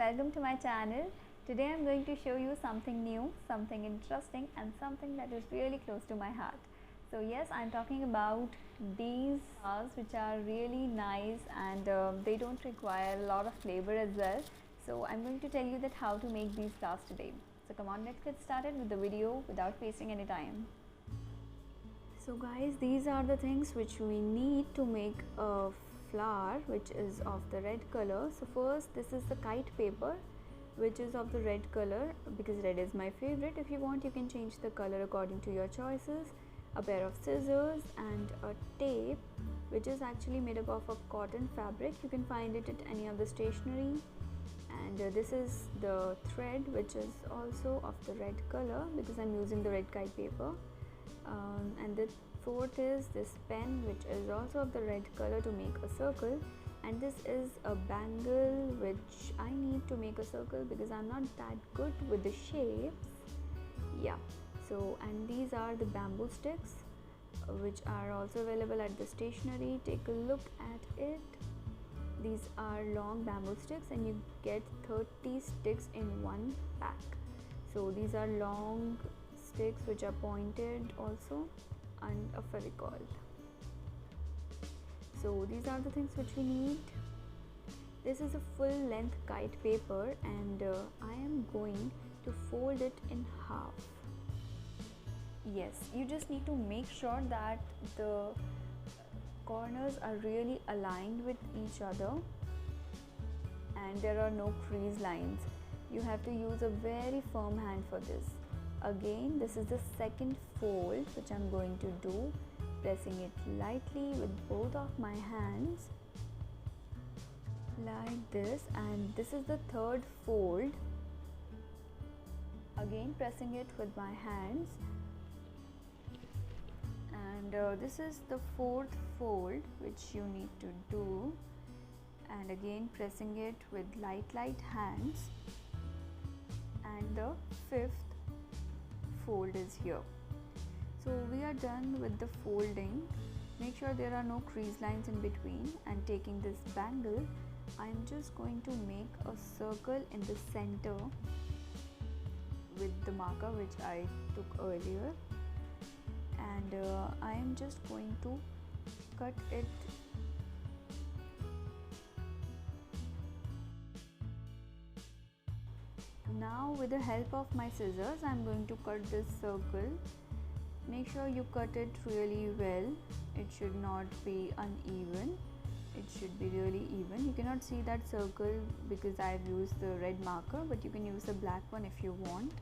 welcome to my channel. Today I'm going to show you something new, something interesting and something that is really close to my heart. So yes, I'm talking about these flowers which are really nice and they don't require a lot of labor as well. So I'm going to tell you that how to make these flowers today. So come on, let's get started with the video without wasting any time. So guys, these are the things which we need to make a flower which is of the red color. So first, this is the kite paper which is of the red color because red is my favorite. If you want, you can change the color according to your choices. A pair of scissors and a tape which is actually made up of a cotton fabric. You can find it at any of the stationery. And this is the thread which is also of the red color because I'm using the red kite paper. And the fourth is this pen which is also of the red color to make a circle, and this is a bangle which I need to make a circle because I'm not that good with the shapes. Yeah, so and these are the bamboo sticks which are also available at the stationery. Take a look at it. These are long bamboo sticks and you get 30 sticks in one pack. So these are long sticks which are pointed also, and a fevicol. So these are the things which we need. This is a full length kite paper and I am going to fold it in half. Yes, you just need to make sure that the corners are really aligned with each other and there are no crease lines. You have to use a very firm hand for this. Again, this is the second fold which I'm going to do, pressing it lightly with both of my hands like this, and this is the third fold, again pressing it with my hands, and this is the fourth fold which you need to do, and again pressing it with light hands, and the fifth fold is here. So we are done with the folding. Make sure there are no crease lines in between, and taking this bangle, I am just going to make a circle in the center with the marker which I took earlier, and I am just going to cut it . Now with the help of my scissors, I am going to cut this circle. Make sure you cut it really well. It should not be uneven. It should be really even. You cannot see that circle because I have used the red marker, but you can use the black one if you want.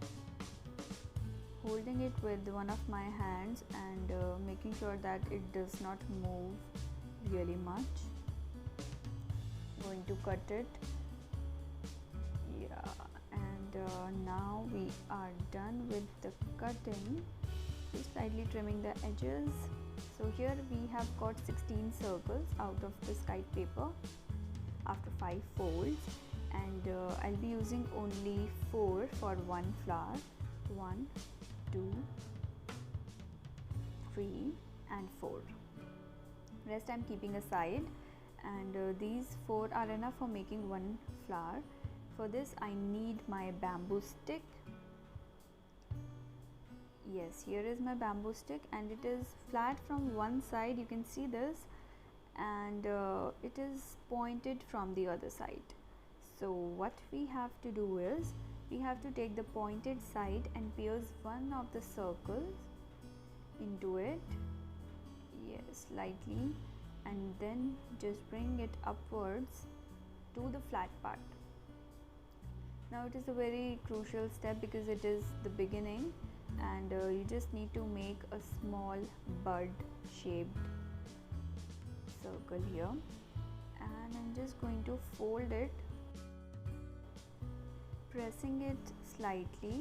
Holding it with one of my hands and making sure that it does not move really much. Going to cut it. Yeah. Now we are done with the cutting. Just slightly trimming the edges. So here we have got 16 circles out of this kite paper after 5 folds, and I'll be using only 4 for one flower. 1, 2, 3 and 4. Rest I'm keeping aside, and these 4 are enough for making one flower. For this I need my bamboo stick. Yes, here is my bamboo stick and it is flat from one side, you can see this, and it is pointed from the other side. So what we have to do is, we have to take the pointed side and pierce one of the circles into it, yes, lightly, and then just bring it upwards to the flat part. Now it is a very crucial step because it is the beginning, and you just need to make a small bud shaped circle here, and I'm just going to fold it, pressing it slightly.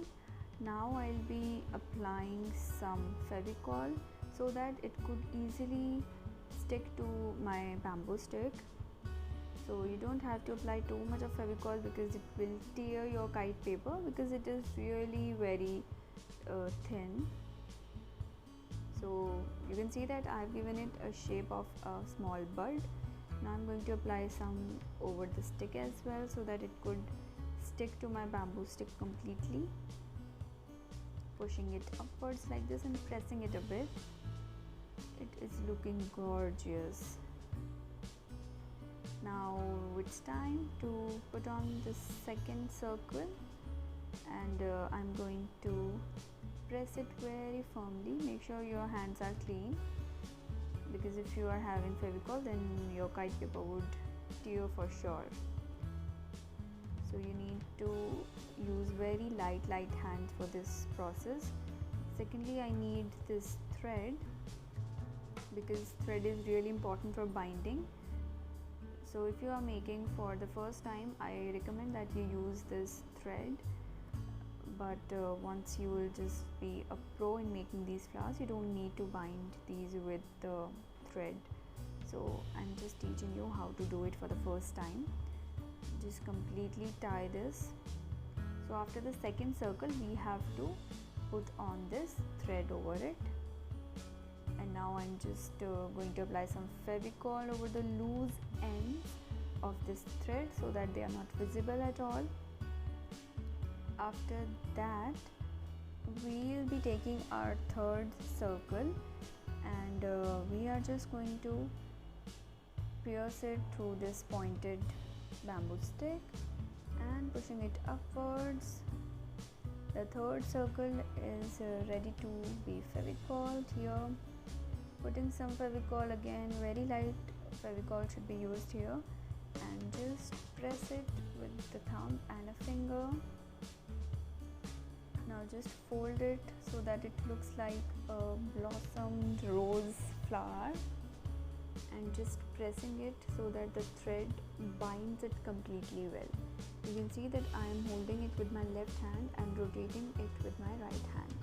Now I'll be applying some fevicol so that it could easily stick to my bamboo stick. So you don't have to apply too much of fevicol because it will tear your kite paper because it is really very thin. So you can see that I've given it a shape of a small bud. Now I'm going to apply some over the stick as well so that it could stick to my bamboo stick completely, pushing it upwards like this and pressing it a bit. It is looking gorgeous. Now it's time to put on the second circle, and I'm going to press it very firmly. Make sure your hands are clean, because if you are having Fevicol, then your kite paper would tear for sure. So you need to use very light hands for this process. Secondly, I need this thread, because thread is really important for binding. So if you are making for the first time, I recommend that you use this thread, but once you will just be a pro in making these flowers, you don't need to bind these with the thread. So I'm just teaching you how to do it for the first time. Just completely tie this. So after the second circle, we have to put on this thread over it. And now I'm just going to apply some Fevicol over the loose ends of this thread so that they are not visible at all. After that, we'll be taking our third circle, and we are just going to pierce it through this pointed bamboo stick and pushing it upwards. The third circle is ready to be Fevicol here. Putting some Fevicol again, very light Fevicol should be used here, and just press it with the thumb and a finger. Now just fold it so that it looks like a blossomed rose flower, and just pressing it so that the thread binds it completely well. You can see that I am holding it with my left hand and rotating it with my right hand.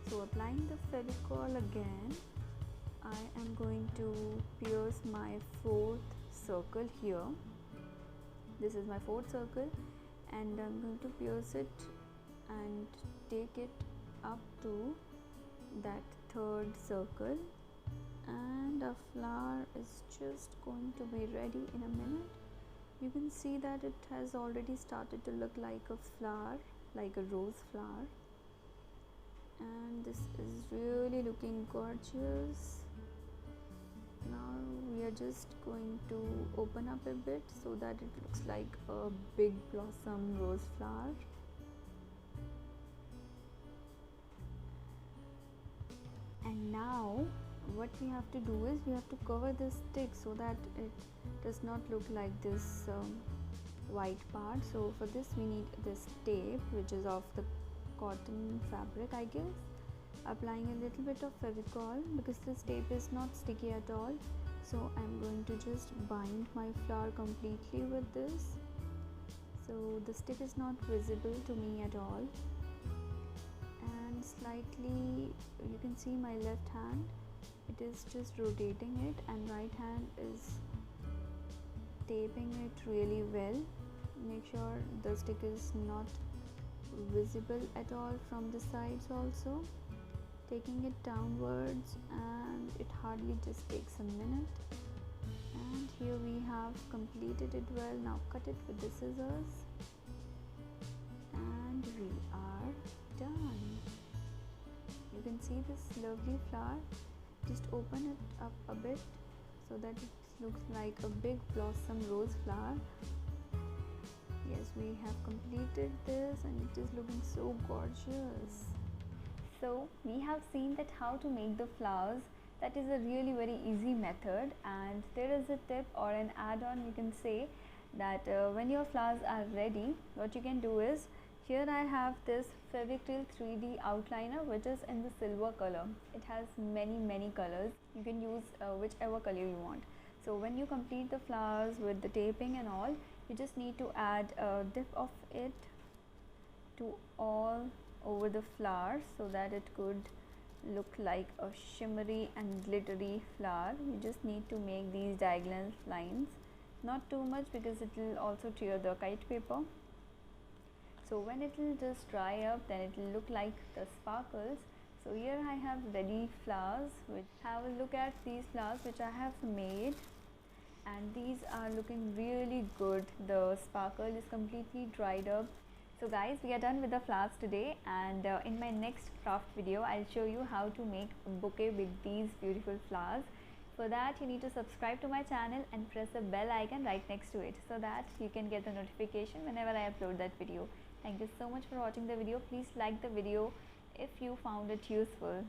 So applying the Fevicol again, I am going to pierce my fourth circle here. This is my fourth circle, and I'm going to pierce it and take it up to that third circle, and a flower is just going to be ready in a minute. You can see that it has already started to look like a flower, like a rose flower, and this is really looking gorgeous. Now we are just going to open up a bit so that it looks like a big blossom rose flower. And now what we have to do is we have to cover this stick so that it does not look like this white part. So for this we need this tape, which is of the cotton fabric, I guess. Applying a little bit of Fevicol, because this tape is not sticky at all. So I'm going to just bind my flower completely with this, so the stick is not visible to me at all. And slightly, you can see my left hand, it is just rotating it, and right hand is taping it really well. Make sure the stick is not visible at all from the sides also. Taking it downwards, and it hardly just takes a minute. And here we have completed it well. Now cut it with the scissors, and we are done. You can see this lovely flower. Just open it up a bit so that it looks like a big blossom rose flower. Yes, we have completed this, and it is looking so gorgeous. So we have seen that how to make the flowers. That is a really very easy method, and there is a tip or an add-on, you can say, that when your flowers are ready, what you can do is, here I have this Fevicryl 3D outliner, which is in the silver color. It has many colors. You can use whichever color you want. So when you complete the flowers with the taping and all, you just need to add a dip of it to all over the flower so that it could look like a shimmery and glittery flower. You just need to make these diagonal lines, not too much because it will also tear the kite paper. So when it will just dry up, then it will look like the sparkles. So here I have ready flowers. Have a look at these flowers which I have made, and these are looking really good. The sparkle is completely dried up. So guys, we are done with the flowers today, and in my next craft video I'll show you how to make a bouquet with these beautiful flowers. For that you need to subscribe to my channel and press the bell icon right next to it so that you can get the notification whenever I upload that video. Thank you so much for watching the video. Please like the video if you found it useful.